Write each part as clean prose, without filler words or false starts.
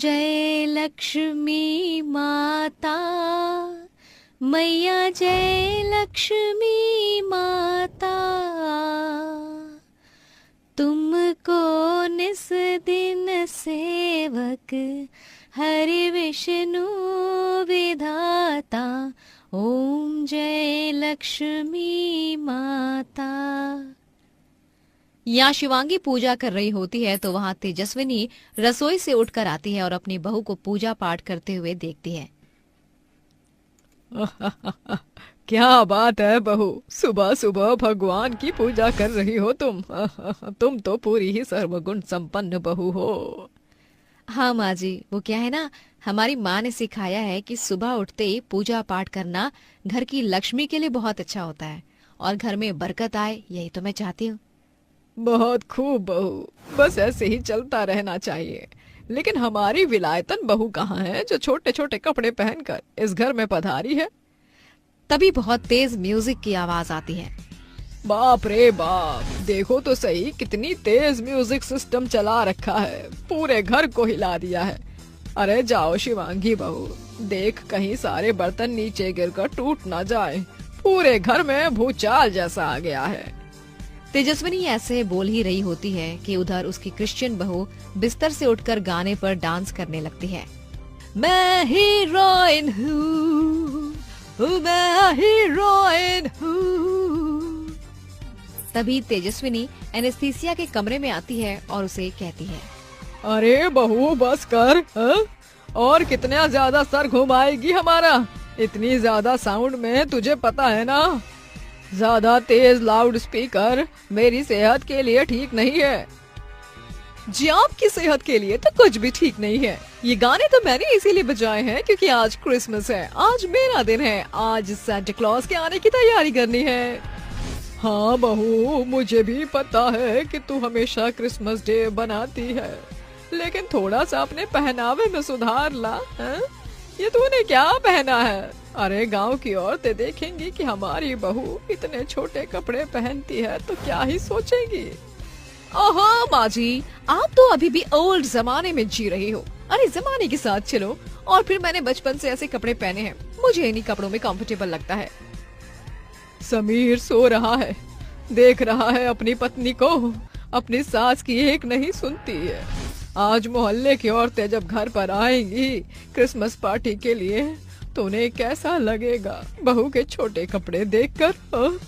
जय लक्ष्मी माता, मैया जय लक्ष्मी माता। तुमको निस दिन सेवक हरि विष्णु विधाता, ओम जय लक्ष्मी माता। यहाँ शिवांगी पूजा कर रही होती है तो वहाँ तेजस्विनी रसोई से उठकर आती है और अपनी बहू को पूजा पाठ करते हुए देखती है। क्या बात है बहू, सुबह सुबह भगवान की पूजा कर रही हो तुम। तुम तो पूरी ही सर्वगुण संपन्न बहू हो। हाँ माँ जी, वो क्या है ना, हमारी माँ ने सिखाया है कि सुबह उठते ही पूजा पाठ करना घर की लक्ष्मी के लिए बहुत अच्छा होता है और घर में बरकत आए, यही तो मैं चाहती हूँ। बहुत खूब बहू, बस ऐसे ही चलता रहना चाहिए। लेकिन हमारी विलायतन बहू कहाँ है जो छोटे छोटे कपड़े पहनकर इस घर में पधारी है? तभी बहुत तेज म्यूजिक की आवाज आती है। बाप रे बाप, देखो तो सही कितनी तेज म्यूजिक सिस्टम चला रखा है, पूरे घर को हिला दिया है। अरे जाओ शिवांगी बहू, देख कहीं सारे बर्तन नीचे गिरकर टूट ना जाए, पूरे घर में भूचाल जैसा आ गया है। तेजस्विनी ऐसे बोल ही रही होती है कि उधर उसकी क्रिश्चियन बहू बिस्तर से उठकर गाने पर डांस करने लगती है। मैं हीरोइन हूँ, मैं हीरोइन हूँ। तभी तेजस्विनी एनेस्थीसिया के कमरे में आती है और उसे कहती है, अरे बहू बस कर, और कितना ज्यादा सर घुमाएगी हमारा? इतनी ज्यादा साउंड में तुझे पता है ना, ज्यादा तेज लाउड स्पीकर मेरी सेहत के लिए ठीक नहीं है। जी आपकी सेहत के लिए तो कुछ भी ठीक नहीं है। ये गाने तो मैंने इसीलिए बजाए हैं क्योंकि आज क्रिसमस है, आज मेरा दिन है, आज सांता क्लॉज के आने की तैयारी करनी है। हाँ बहू, मुझे भी पता है कि तू हमेशा क्रिसमस डे बनाती है, लेकिन थोड़ा सा अपने पहनावे में सुधार ला। ये तूने क्या पहना है? अरे गांव की औरतें देखेंगी कि हमारी बहू इतने छोटे कपड़े पहनती है तो क्या ही सोचेंगी। ओहो माँ जी, आप तो अभी भी ओल्ड जमाने में जी रही हो। अरे जमाने के साथ चलो। और फिर मैंने बचपन से ऐसे कपड़े पहने हैं, मुझे इन्हीं कपड़ों में कंफर्टेबल लगता है। समीर सो रहा है, देख रहा है अपनी पत्नी को, अपनी सास की एक नहीं सुनती है। आज मोहल्ले की औरतें जब घर पर आएंगी क्रिसमस पार्टी के लिए तो उन्हें कैसा लगेगा बहू के छोटे कपड़े देखकर।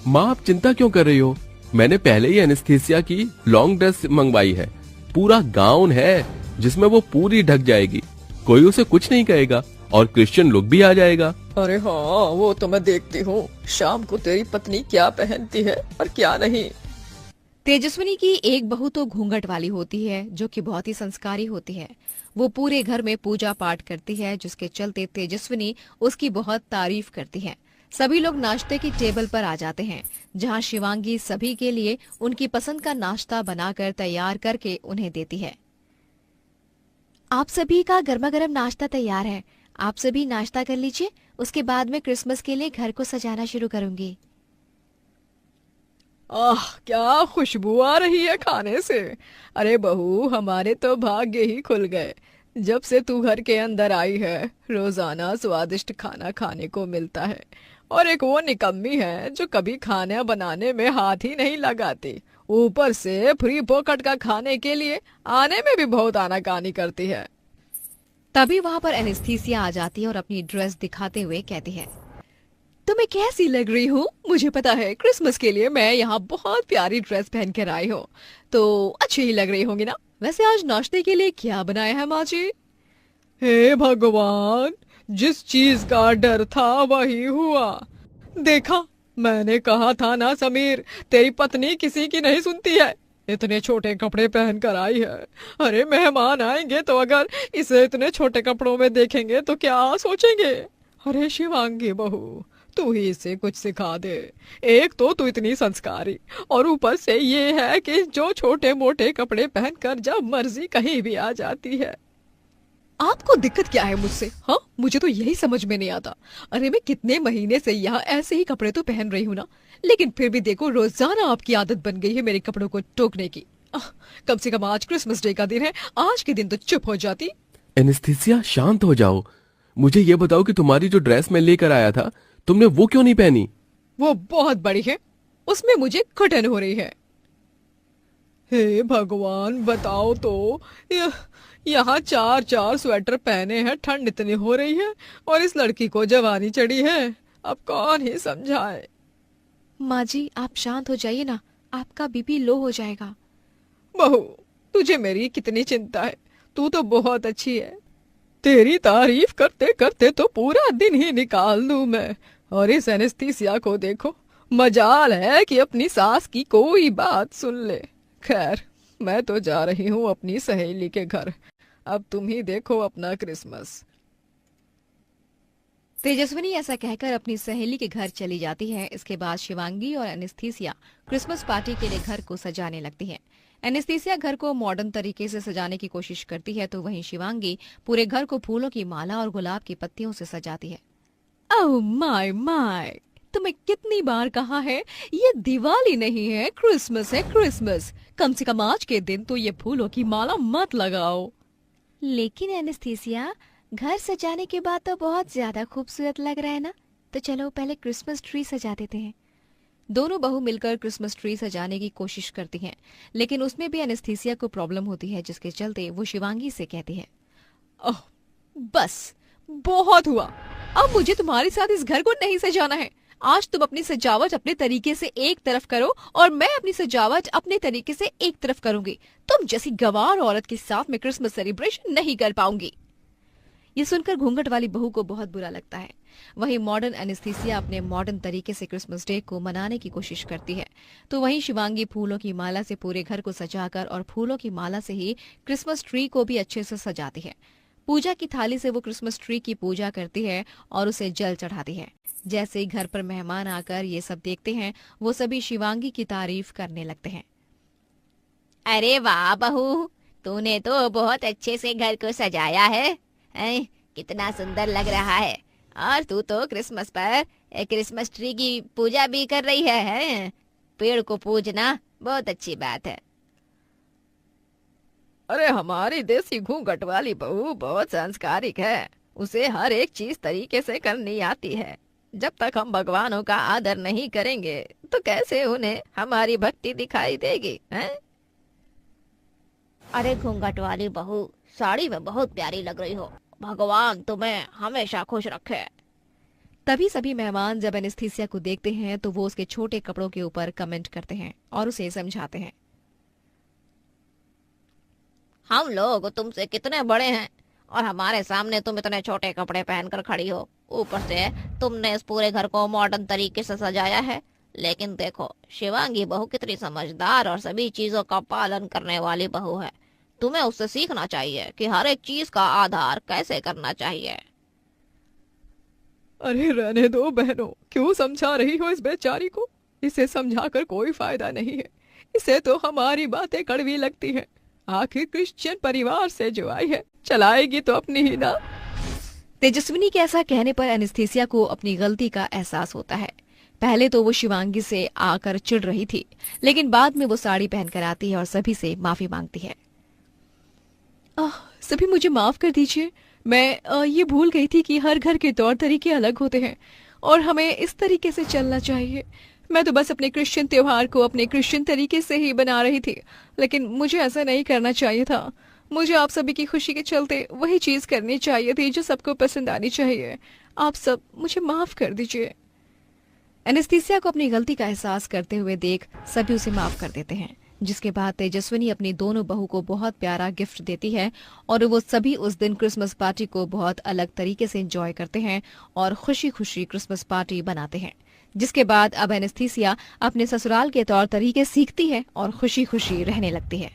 माँ आप चिंता क्यों कर रही हो? मैंने पहले ही एनेस्थीसिया की लॉन्ग ड्रेस मंगवाई है, पूरा गाउन है जिसमें वो पूरी ढक जाएगी, कोई उसे कुछ नहीं कहेगा और क्रिश्चियन लुक भी आ जाएगा। अरे हाँ, वो तो मैं देखती हूँ शाम को तेरी पत्नी क्या पहनती है और क्या नहीं। तेजस्विनी की एक बहू तो घूंघट वाली होती है जो कि बहुत ही संस्कारी होती है। वो पूरे घर में पूजा पाठ करती है जिसके चलते तेजस्विनी उसकी बहुत तारीफ करती है। सभी लोग नाश्ते की टेबल पर आ जाते हैं जहां शिवांगी सभी के लिए उनकी पसंद का नाश्ता बनाकर तैयार करके उन्हें देती है। आप सभी का गर्मा गर्म नाश्ता तैयार है, आप सभी नाश्ता कर लीजिए, उसके बाद मैं क्रिसमस के लिए घर को सजाना शुरू करूंगी। आह क्या खुशबू आ रही है खाने से। अरे बहू, हमारे तो भाग्य ही खुल गए, जब से तू घर के अंदर आई है रोजाना स्वादिष्ट खाना खाने को मिलता है। और एक वो निकम्मी है जो कभी खाना बनाने में हाथ ही नहीं लगाती, ऊपर से फ्री पॉकेट का खाने के लिए आने में भी बहुत आनाकानी करती है। तभी वहाँ पर एनेस्थीसिया आ जाती है और अपनी ड्रेस दिखाते हुए कहती है, तुम्हें कैसी लग रही हूँ? मुझे पता है क्रिसमस के लिए मैं यहाँ बहुत प्यारी ड्रेस पहन कर आई हूँ, तो अच्छी ही लग रही होंगी ना। वैसे आज नाश्ते के लिए क्या बनाया है माँ जी? हे भगवान, जिस चीज का डर था वही हुआ। देखा, मैंने कहा था ना समीर, तेरी पत्नी किसी की नहीं सुनती है, इतने छोटे कपड़े पहन कर आई है। अरे मेहमान आएंगे तो अगर इसे इतने छोटे कपड़ों में देखेंगे तो क्या सोचेंगे। अरे शिवांगी बहू, तू ही इसे कुछ सिखा दे। एक तो तू इतनी संस्कारी और ऊपर से ये है कि जो छोटे मोटे कपड़े पहनकर जब मर्जी कहीं भी आ जाती है। आपको दिक्कत क्या है मुझसे? हाँ, मुझे तो यही समझ में नहीं आता। अरे मैं कितने महीने से यहाँ ऐसे ही कपड़े तो पहन रही हूँ ना, लेकिन फिर भी देखो रोजाना आपकी आदत बन गई है मेरे कपड़ों को टोकने की। कम से कम आज क्रिसमस डे का दिन है, आज के दिन तो चुप हो जाती। एनेस्थीसिया शांत हो जाओ। मुझे ये बताओ कि तुम्हारी जो ड्रेस मैं लेकर आया था तुमने वो क्यों नहीं पहनी? वो बहुत बड़ी है, उसमें मुझे घुटन हो रही है। हे भगवान, बताओ तो, यहाँ चार चार स्वेटर पहने हैं, ठंड इतनी हो रही है और इस लड़की को जवानी चढ़ी है। अब कौन ही समझाए। माँ जी, आप शांत हो जाइए ना, आपका बीपी लो हो जाएगा। बहू, तुझे मेरी कितनी चिंता है, तू तो बहुत अच्छी है। तेरी तारीफ करते करते तो पूरा दिन ही निकाल दूं मैं। और इस एनेस्थीसिया को देखो, मजाल है कि अपनी सास की कोई बात सुन ले। खैर, मैं तो जा रही हूँ अपनी सहेली के घर। अब तुम ही देखो अपना क्रिसमस। तेजस्विनी ऐसा कहकर अपनी सहेली के घर चली जाती है। इसके बाद शिवांगी और एनेस्थीसिया क्रिसमस पार्टी के लिए घर को सजाने लगती है। एनेस्थीसिया घर को मॉडर्न तरीके से सजाने की कोशिश करती है, तो वहीं शिवांगी पूरे घर को फूलों की माला और गुलाब की पत्तियों से सजाती है। ओह माय माय, तुम्हें कितनी बार कहा है, ये दिवाली नहीं है, क्रिसमस है, क्रिसमस। कम से कम आज के दिन तो ये फूलों की माला मत लगाओ। लेकिन एनेस्थीसिया, घर सजाने के बाद तो बहुत ज्यादा खूबसूरत लग रहा है ना, तो चलो पहले क्रिसमस ट्री सजा देते हैं। दोनों बहू मिलकर क्रिसमस ट्री सजाने की कोशिश करती हैं, लेकिन उसमें भी एनेस्थीसिया को प्रॉब्लम होती है, जिसके चलते वो शिवांगी से कहती है, ओह, बस बहुत हुआ। अब मुझे तुम्हारे साथ इस घर को नहीं सजाना है। आज तुम अपनी सजावट अपने तरीके से एक तरफ करो और मैं अपनी सजावट अपने तरीके से एक तरफ करूंगी। तुम जैसी गंवार औरत के साथ मैं क्रिसमस सेलिब्रेशन नहीं कर पाऊंगी। ये सुनकर घूंघट वाली बहू को बहुत बुरा लगता है। वहीं मॉडर्न एनेस्थीसिया अपने मॉडर्न तरीके से क्रिसमस डे को मनाने की कोशिश करती है, तो वहीं शिवांगी फूलों की माला से पूरे घर को सजाकर और फूलों की माला से ही क्रिसमस ट्री को भी अच्छे से सजाती है। पूजा की थाली से वो क्रिसमस ट्री की पूजा करती है और उसे जल चढ़ाती है। जैसे ही घर पर मेहमान आकर ये सब देखते हैं, वो सभी शिवांगी की तारीफ करने लगते हैं। अरे वाह बहू, तूने तो बहुत अच्छे से घर को सजाया है। कितना सुंदर लग रहा है। और तू तो क्रिसमस पर क्रिसमस ट्री की पूजा भी कर रही है। पेड़ को पूजना बहुत अच्छी बात है। अरे हमारी देसी घूंघट वाली बहू बहुत संस्कारिक है। उसे हर एक चीज तरीके से करनी आती है। जब तक हम भगवानों का आदर नहीं करेंगे तो कैसे उन्हें हमारी भक्ति दिखाई देगी, हैं? अरे घूंघट वाली बहू, साड़ी में बहुत प्यारी लग रही हो। भगवान तुम्हें हमेशा खुश रखे। तभी सभी मेहमान जब एनेस्थीसिया को देखते हैं तो वो उसके छोटे कपड़ों के ऊपर कमेंट करते हैं और उसे समझाते हैं। हम लोग तुमसे कितने बड़े हैं और हमारे सामने तुम इतने छोटे कपड़े पहनकर खड़ी हो। ऊपर से तुमने इस पूरे घर को मॉडर्न तरीके से सजाया है। लेकिन देखो, शिवांगी बहू कितनी समझदार और सभी चीजों का पालन करने वाली बहू है। तुम्हें उससे सीखना चाहिए कि हर एक चीज का आधार कैसे करना चाहिए। अरे रहने दो बहनों, क्यों समझा रही हो इस बेचारी को? इसे समझाकर कोई फायदा नहीं है। इसे तो हमारी बातें कड़वी लगती हैं। आखिर क्रिश्चियन परिवार से जो आई है, चलाएगी तो अपनी ही ना। तेजस्विनी के ऐसा कहने पर एनेस्थीसिया को अपनी गलती का एहसास होता है। पहले तो वो शिवांगी से आकर चिढ़ रही थी, लेकिन बाद में वो साड़ी पहनकर आती है और सभी से माफी मांगती है। सभी मुझे माफ कर दीजिए। मैं ये भूल गई थी कि हर घर के तौर तरीके अलग होते हैं और हमें इस तरीके से चलना चाहिए। मैं तो बस अपने क्रिश्चियन त्योहार को अपने क्रिश्चियन तरीके से ही बना रही थी, लेकिन मुझे ऐसा नहीं करना चाहिए था। मुझे आप सभी की खुशी के चलते वही चीज करनी चाहिए थी जो सबको पसंद आनी चाहिए। आप सब मुझे माफ कर दीजिए। एनेस्थीसिया को अपनी गलती का एहसास करते हुए देख सभी उसे माफ कर देते हैं, जिसके बाद तेजस्विनी अपनी दोनों बहू को बहुत प्यारा गिफ्ट देती है और वो सभी उस दिन क्रिसमस पार्टी को बहुत अलग तरीके से एंजॉय करते हैं और खुशी खुशी क्रिसमस पार्टी बनाते हैं। जिसके बाद अब एनेस्थीसिया अपने ससुराल के तौर तरीके सीखती है और खुशी खुशी रहने लगती है।